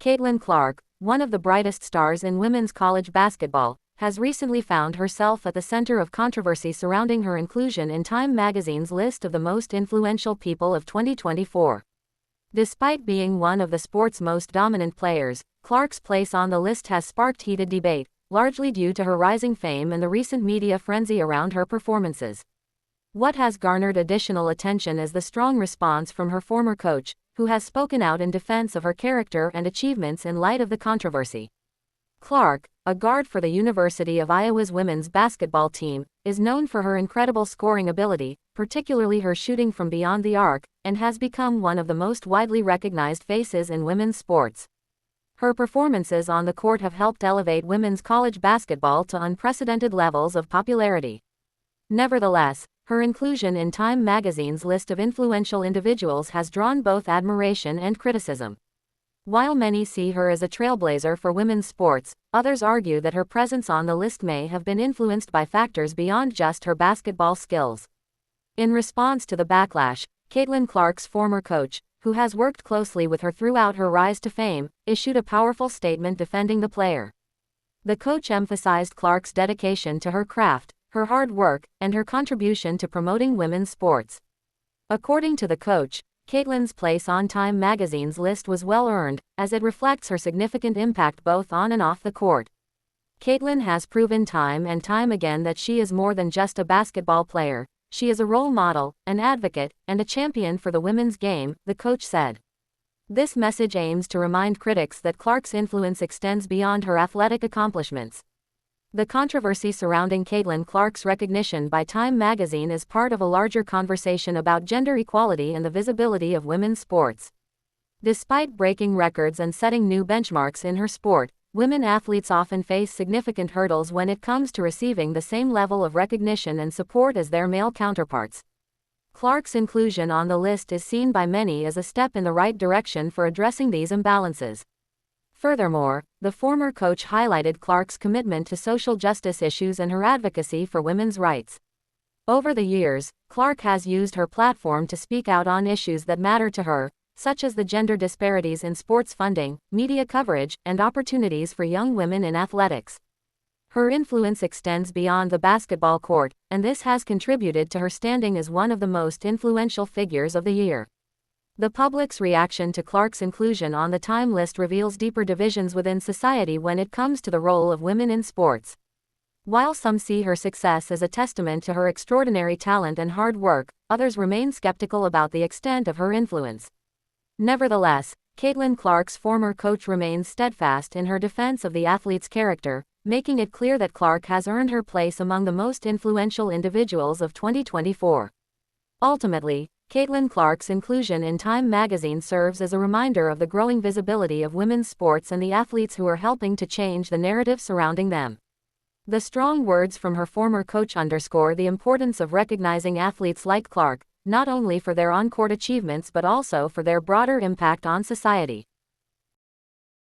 Caitlin Clark, one of the brightest stars in women's college basketball, has recently found herself at the center of controversy surrounding her inclusion in Time magazine's list of the most influential people of 2024. Despite being one of the sport's most dominant players, Clark's place on the list has sparked heated debate, largely due to her rising fame and the recent media frenzy around her performances. What has garnered additional attention is the strong response from her former coach, who has spoken out in defense of her character and achievements in light of the controversy. Clark, a guard for the University of Iowa's women's basketball team, is known for her incredible scoring ability, particularly her shooting from beyond the arc, and has become one of the most widely recognized faces in women's sports. Her performances on the court have helped elevate women's college basketball to unprecedented levels of popularity. Nevertheless, her inclusion in Time magazine's list of influential individuals has drawn both admiration and criticism. While many see her as a trailblazer for women's sports, others argue that her presence on the list may have been influenced by factors beyond just her basketball skills. In response to the backlash, Caitlin Clark's former coach, who has worked closely with her throughout her rise to fame, issued a powerful statement defending the player. The coach emphasized Clark's dedication to her craft, her hard work, and her contribution to promoting women's sports. According to the coach, Caitlin's place on Time magazine's list was well-earned, as it reflects her significant impact both on and off the court. Caitlin has proven time and time again that she is more than just a basketball player. She is a role model, an advocate, and a champion for the women's game, the coach said. This message aims to remind critics that Clark's influence extends beyond her athletic accomplishments. The controversy surrounding Caitlin Clark's recognition by Time magazine is part of a larger conversation about gender equality and the visibility of women's sports. Despite breaking records and setting new benchmarks in her sport, women athletes often face significant hurdles when it comes to receiving the same level of recognition and support as their male counterparts. Clark's inclusion on the list is seen by many as a step in the right direction for addressing these imbalances. Furthermore, the former coach highlighted Clark's commitment to social justice issues and her advocacy for women's rights. Over the years, Clark has used her platform to speak out on issues that matter to her, such as the gender disparities in sports funding, media coverage, and opportunities for young women in athletics. Her influence extends beyond the basketball court, and this has contributed to her standing as one of the most influential figures of the year. The public's reaction to Clark's inclusion on the Time list reveals deeper divisions within society when it comes to the role of women in sports. While some see her success as a testament to her extraordinary talent and hard work, others remain skeptical about the extent of her influence. Nevertheless, Caitlin Clark's former coach remains steadfast in her defense of the athlete's character, making it clear that Clark has earned her place among the most influential individuals of 2024. Ultimately, Caitlin Clark's inclusion in Time magazine serves as a reminder of the growing visibility of women's sports and the athletes who are helping to change the narrative surrounding them. The strong words from her former coach underscore the importance of recognizing athletes like Clark, not only for their on-court achievements but also for their broader impact on society.